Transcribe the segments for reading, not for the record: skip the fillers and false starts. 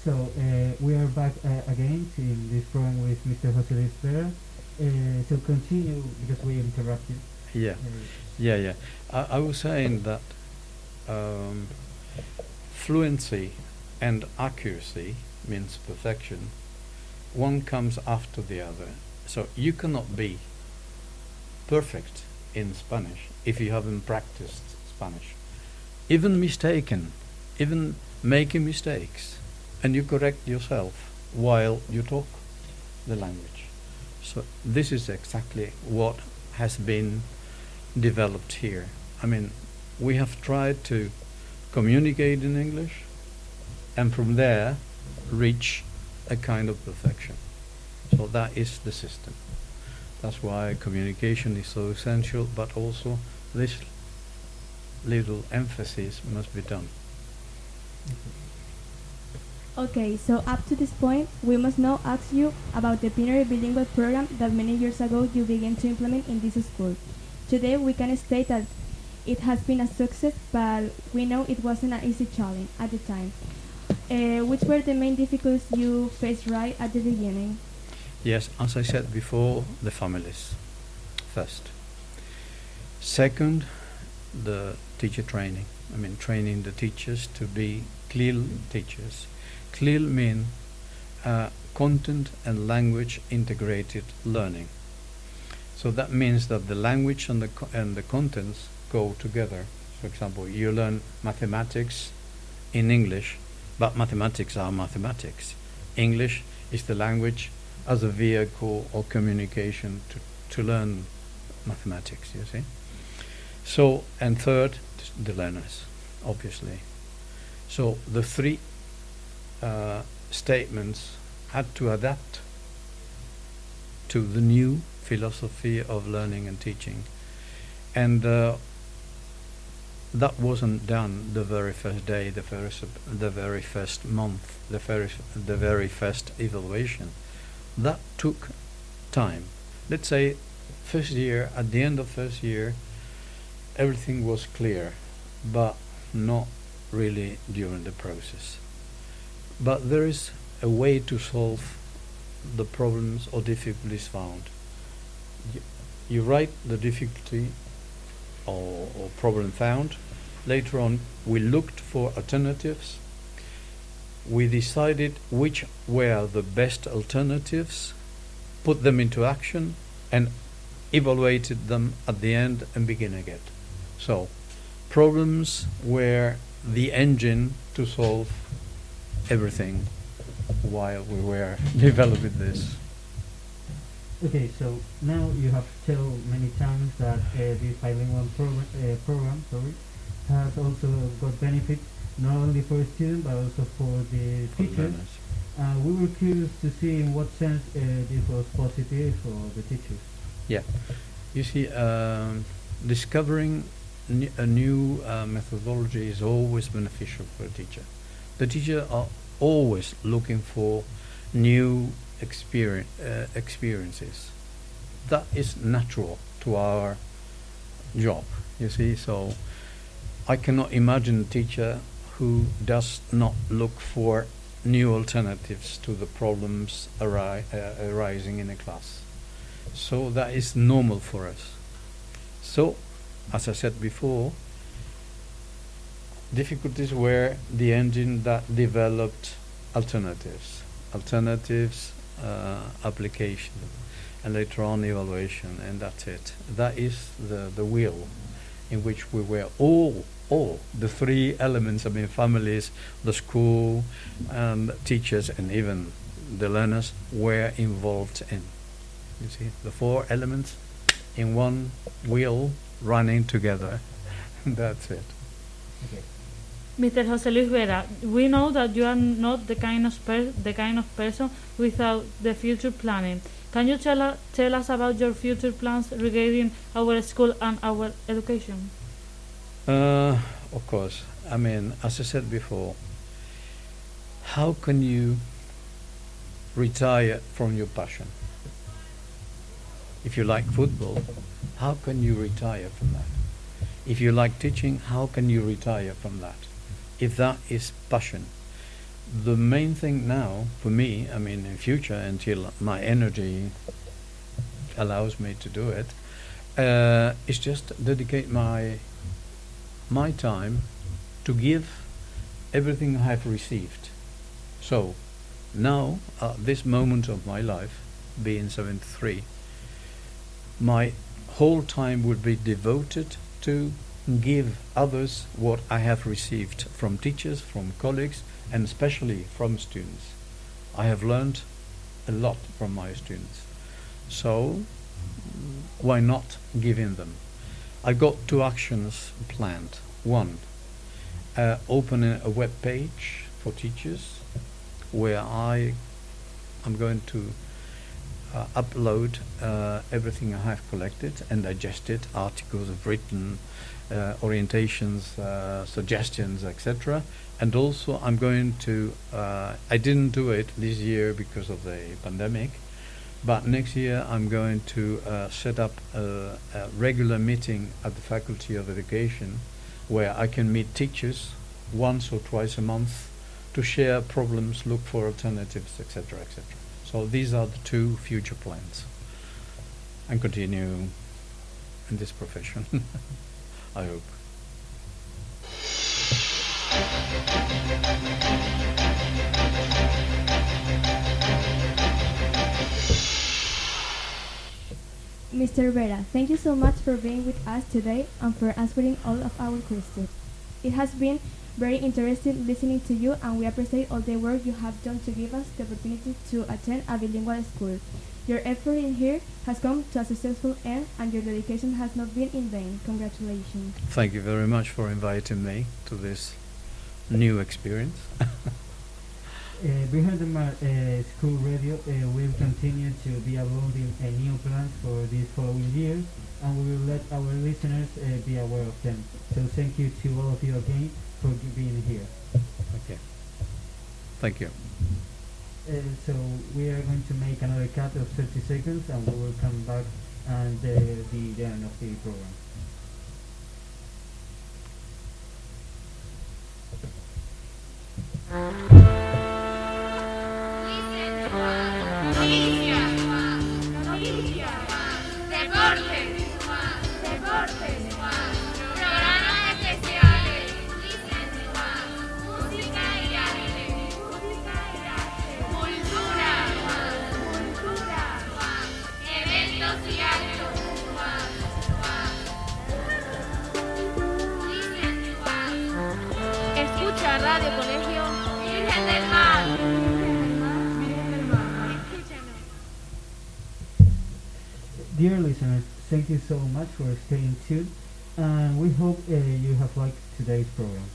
So we are back again in this program with Mr. José Vera. So continue because we interrupted. Yeah, yeah. I was saying that fluency and accuracy means perfection. One comes after the other. So you cannot be perfect in Spanish if you haven't practiced Spanish. Even mistaken, even making mistakes, and you correct yourself while you talk the language. So this is exactly what has been developed here. I mean, we have tried to communicate in English and from there reach a kind of perfection. So that is the system. That's why communication is so essential, but also this little emphasis must be done. Okay, so up to this point, we must now ask you about the pioneer bilingual program that many years ago you began to implement in this school. Today we can state that it has been a success, but we know it wasn't an easy challenge at the time. Which were the main difficulties you faced right at the beginning? Yes, as I said before, the families first. Second, the teacher training. I mean, training the teachers to be clear teachers. Clear mean content and language integrated learning. So that means that the language and the contents go together. For example, you learn mathematics in English, but mathematics are mathematics. English is the language as a vehicle or communication to learn mathematics, you see. So, and third, the learners, obviously. So the three statements had to adapt to the new philosophy of learning and teaching. And that wasn't done the very first day, the very first month, the very first evaluation. That took time. Let's say first year, at the end of first year, everything was clear, but not really during the process. But there is a way to solve the problems or difficulties found. You write the difficulty or problem found. Later on, we looked for alternatives. We decided which were the best alternatives, put them into action, and evaluated them at the end and begin again. So, problems were the engine to solve everything while we were developing this. Okay, so now you have told many times that this bilingual program has also got benefits not only for students but also for the teachers. We were curious to see in what sense this was positive for the teachers. Yeah, you see, discovering a new methodology is always beneficial for a teacher. The teachers are always looking for new experiences. That is natural to our job, you see. So I cannot imagine a teacher who does not look for new alternatives to the problems arising in a class. So that is normal for us. So, as I said before, difficulties were the engine that developed alternatives, application, and later on evaluation, and that's it. That is the wheel in which we were all the three elements, I mean families, the school, and teachers, and even the learners were involved in. You see, the four elements in one wheel running together. That's it. Okay. Mr. José Luis Vera, we know that you are not the kind of person without the future planning. Can you tell us about your future plans regarding our school and our education? Of course. I mean, as I said before, how can you retire from your passion? If you like football, how can you retire from that? If you like teaching, how can you retire from that? If that is passion. the main thing now for me, I mean, in future, until my energy allows me to do it, is just dedicate my time to give everything I have received. So now, at this moment of my life, being 73, my whole time would be devoted to give others what I have received from teachers, from colleagues, and especially from students. I have learned a lot from my students. So why not giving them? I got 2 actions planned. One, opening a web page for teachers where I am going to upload everything I have collected and digested, articles I've written, orientations, suggestions, etc. And also I'm going to, I didn't do it this year because of the pandemic, but next year I'm going to set up a regular meeting at the Faculty of Education where I can meet teachers once or twice a month to share problems, look for alternatives, etc., etc. So these are the 2 future plans, and continue in this profession. I hope. Mr. Vera, thank you so much for being with us today and for answering all of our questions. It has been very interesting listening to you, and we appreciate all the work you have done to give us the opportunity to attend a bilingual school. Your effort in here has come to a successful end, and your dedication has not been in vain. Congratulations. Thank you very much for inviting me to this new experience. Behind the School Radio will continue to be uploading new plans for this following year, and we will let our listeners be aware of them. So thank you to all of you again for being here. Okay. Thank you. So we are going to make another cut of 30 seconds, and we will come back and the end of the program. Escucha Radio Colegio Virgen del Mar. Dear listeners, thank you so much for staying tuned, and we hope you have liked today's program.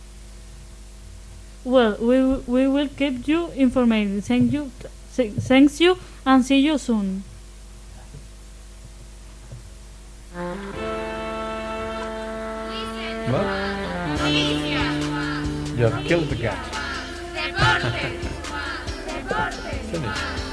Well, we will keep you informed. Thanks you, and see you soon. What? You have killed the cat. Finish.